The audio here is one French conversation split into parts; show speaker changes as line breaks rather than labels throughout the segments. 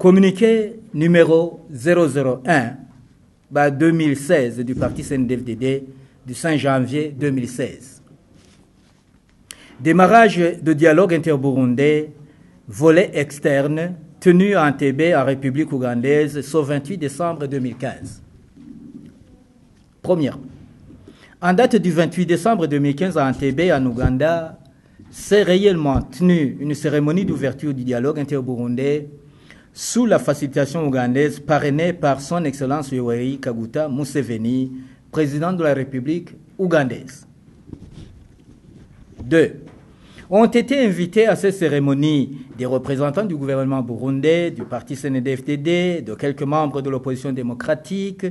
Communiqué numéro 001/2016 du parti CNDD-FDD du 5 janvier 2016. Démarrage de dialogue interburundais, volet externe, tenu à Entebbe, en République ougandaise, ce 28 décembre 2015. Premièrement, en date du 28 décembre 2015 à Entebbe, en Ouganda, s'est réellement tenue une cérémonie d'ouverture du dialogue interburundais sous la facilitation ougandaise parrainée par son Excellence Yoweri Kaguta Museveni, président de la République ougandaise. 2. Ont été invités à cette cérémonie des représentants du gouvernement burundais, du parti CNDD-FDD, de quelques membres de l'opposition démocratique,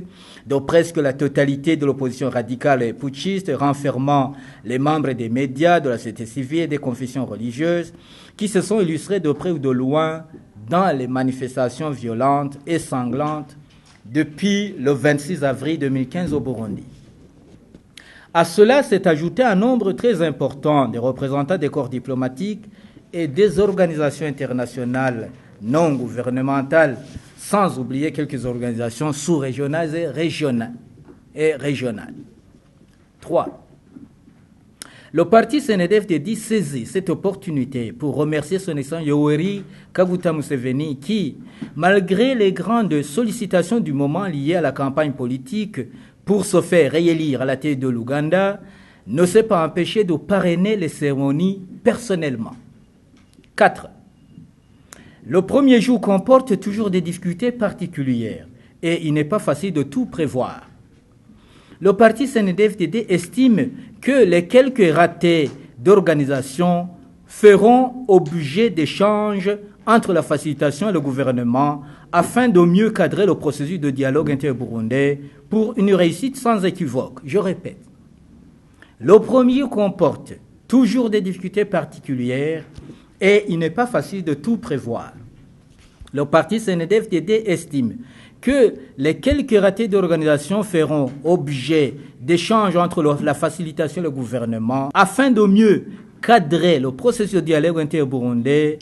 de presque la totalité de l'opposition radicale et putschiste, renfermant les membres des médias, de la société civile et des confessions religieuses, qui se sont illustrés de près ou de loin dans les manifestations violentes et sanglantes depuis le 26 avril 2015 au Burundi. À cela s'est ajouté un nombre très important des représentants des corps diplomatiques et des organisations internationales non gouvernementales, sans oublier quelques organisations sous-régionales et régionales. 3. Le parti CNDD-FDD saisit cette opportunité pour remercier son excellence Yoweri Kaguta Museveni qui, malgré les grandes sollicitations du moment liées à la campagne politique pour se faire réélire à la tête de l'Ouganda, ne s'est pas empêché de parrainer les cérémonies personnellement. 4. Le premier jour comporte toujours des difficultés particulières et il n'est pas facile de tout prévoir. Le parti CNDD-FDD estime que les quelques ratés d'organisation feront objet d'échanges entre la facilitation et le gouvernement afin de mieux cadrer le processus de dialogue interburundais pour une réussite sans équivoque. Je répète, le premier comporte toujours des difficultés particulières et il n'est pas facile de tout prévoir. Le parti CNDD-FDD estime que les quelques ratés d'organisation feront objet d'échanges entre la facilitation et le gouvernement afin de mieux cadrer le processus de dialogue interburundais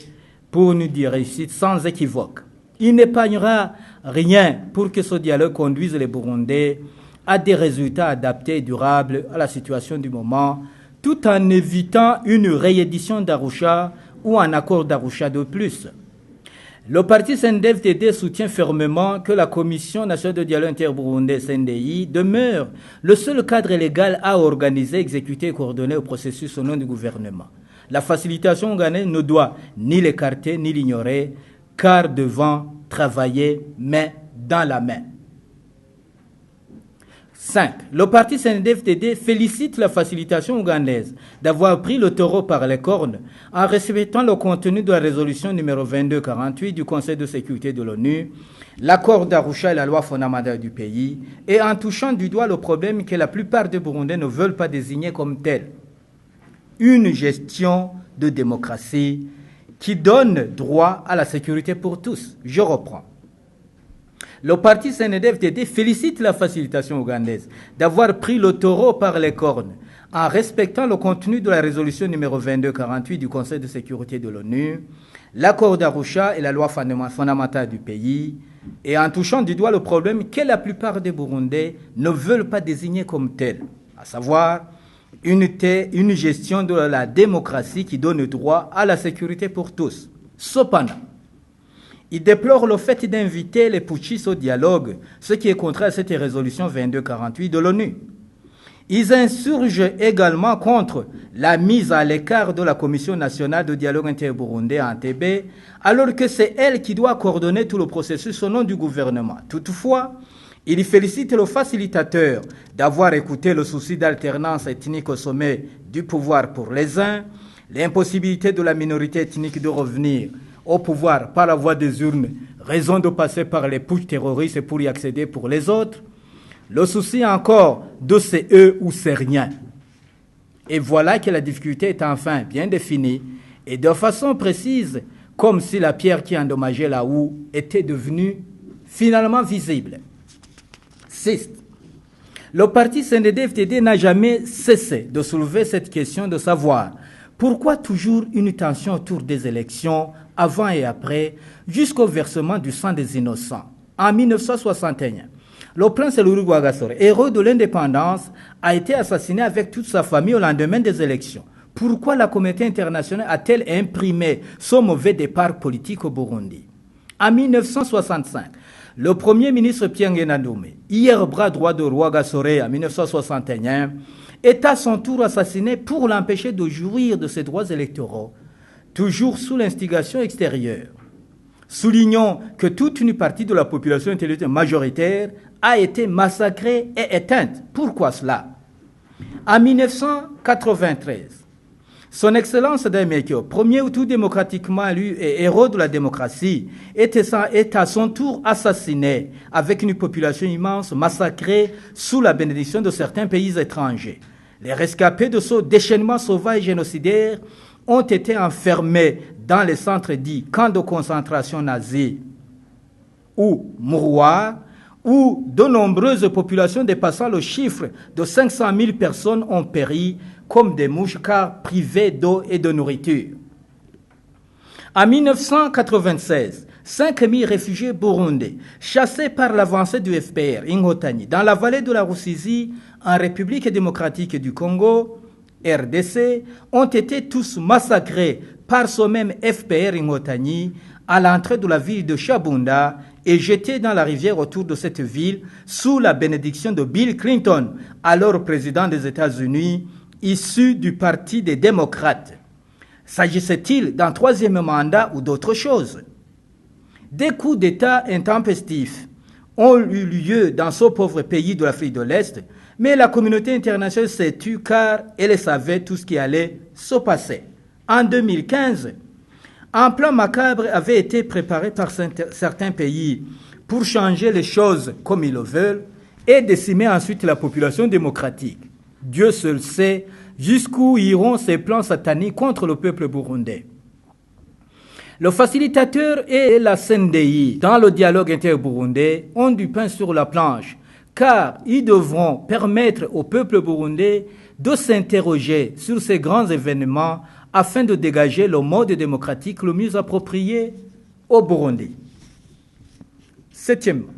pour une réussite sans équivoque. Il n'épargnera rien pour que ce dialogue conduise les Burundais à des résultats adaptés et durables à la situation du moment, tout en évitant une réédition d'Arusha ou un accord d'Arusha de plus. Le parti CNDD-FDD soutient fermement que la Commission nationale de dialogue interburundais CNDI demeure le seul cadre légal à organiser, exécuter et coordonner le processus au nom du gouvernement. La facilitation ougandaise ne doit ni l'écarter ni l'ignorer, car devant travailler main dans la main. 5. Le parti CNDD-FDD félicite la facilitation ougandaise d'avoir pris le taureau par les cornes en respectant le contenu de la résolution numéro 2248 du Conseil de sécurité de l'ONU, l'accord d'Arusha et la loi fondamentale du pays, et en touchant du doigt le problème que la plupart des Burundais ne veulent pas désigner comme tel. Une gestion de démocratie qui donne droit à la sécurité pour tous. Je reprends. Le parti CNDD-FDD félicite la facilitation ougandaise d'avoir pris le taureau par les cornes en respectant le contenu de la résolution numéro 2248 du Conseil de sécurité de l'ONU, l'accord d'Arusha et la loi fondamentale du pays, et en touchant du doigt le problème que la plupart des Burundais ne veulent pas désigner comme tel, à savoir une gestion de la démocratie qui donne droit à la sécurité pour tous. Cependant, il déplore le fait d'inviter les putschistes au dialogue, ce qui est contraire à cette résolution 2248 de l'ONU. Ils insurgent également contre la mise à l'écart de la Commission nationale de dialogue interburundais à Entebbe, alors que c'est elle qui doit coordonner tout le processus au nom du gouvernement. Toutefois, il félicite le facilitateur d'avoir écouté le souci d'alternance ethnique au sommet du pouvoir pour les uns, l'impossibilité de la minorité ethnique de revenir au pouvoir par la voie des urnes, raison de passer par les putschs terroristes pour y accéder pour les autres, le souci encore de c'est eux ou c'est rien. Et voilà que la difficulté est enfin bien définie et de façon précise, comme si la pierre qui endommageait la houe était devenue finalement visible. 6. Le parti CNDD-FDD n'a jamais cessé de soulever cette question de savoir Pourquoi toujours une tension autour des élections, avant et après, jusqu'au versement du sang des innocents? En 1961, le prince Louis Rwagasore, héros de l'indépendance, a été assassiné avec toute sa famille au lendemain des élections. Pourquoi la communauté internationale a-t-elle imprimé son mauvais départ politique au Burundi? En 1965, le premier ministre Pierre Ngendaoumé, hier bras droit de Rwagasore en 1961, est à son tour assassiné pour l'empêcher de jouir de ses droits électoraux, toujours sous l'instigation extérieure. Soulignons que toute une partie de la population intellectuelle majoritaire a été massacrée et éteinte. Pourquoi cela? En 1993, Son Excellence Daimekyo, premier ou tout démocratiquement élu et héros de la démocratie, est à son tour assassiné avec une population immense massacrée sous la bénédiction de certains pays étrangers. Les rescapés de ce déchaînement sauvage et génocidaire ont été enfermés dans les centres dits camps de concentration nazis ou mouroirs, où de nombreuses populations dépassant le chiffre de 500 000 personnes ont péri comme des mouches car privées d'eau et de nourriture. En 1996, 5 000 réfugiés burundais, chassés par l'avancée du FPR, Inkotanyi, dans la vallée de la Rusizi, en République démocratique du Congo, RDC, ont été tous massacrés par ce même FPR Inkotanyi à l'entrée de la ville de Shabunda et jetés dans la rivière autour de cette ville sous la bénédiction de Bill Clinton, alors président des États-Unis, issu du Parti des démocrates. S'agissait-il d'un troisième mandat ou d'autre chose? Des coups d'État intempestifs ont eu lieu dans ce pauvre pays de l'Afrique de l'Est, mais la communauté internationale s'est tue car elle savait tout ce qui allait se passer. En 2015, un plan macabre avait été préparé par certains pays pour changer les choses comme ils le veulent et décimer ensuite la population démocratique. Dieu seul sait jusqu'où iront ces plans sataniques contre le peuple burundais. Le facilitateur et la CNDI, dans le dialogue inter-burundais, ont du pain sur la planche, car ils devront permettre au peuple burundais de s'interroger sur ces grands événements afin de dégager le mode démocratique le mieux approprié au Burundi. Septièmement,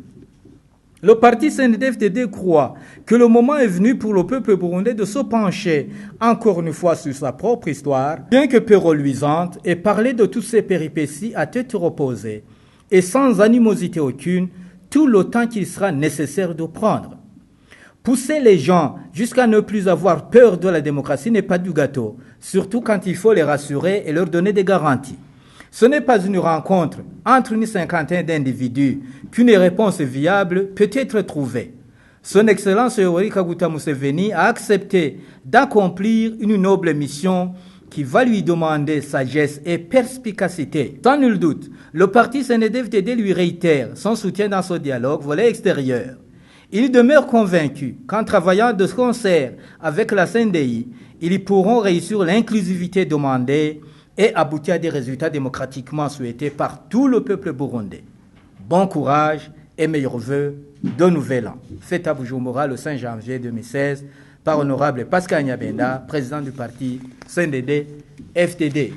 le parti CNDD-FDD croit que le moment est venu pour le peuple burundais de se pencher encore une fois sur sa propre histoire, bien que peu reluisante, et parler de toutes ces péripéties à tête reposée et sans animosité aucune, tout le temps qu'il sera nécessaire de prendre. Pousser les gens jusqu'à ne plus avoir peur de la démocratie n'est pas du gâteau, surtout quand il faut les rassurer et leur donner des garanties. Ce n'est pas une rencontre entre une cinquantaine d'individus qu'une réponse viable peut être trouvée. Son Excellence Yoweri Kaguta Museveni a accepté d'accomplir une noble mission qui va lui demander sagesse et perspicacité. Sans nul doute, le parti CNDD-FDD lui réitère son soutien dans ce dialogue volet extérieur. Il demeure convaincu qu'en travaillant de concert avec la CNDI, ils pourront réussir l'inclusivité demandée et aboutir à des résultats démocratiquement souhaités par tout le peuple burundais. Bon courage et meilleurs vœux de Nouvel An. Fête à Bujumbura le 5 janvier 2016 par Honorable Pascal Nyabenda, président du parti CNDD-FDD.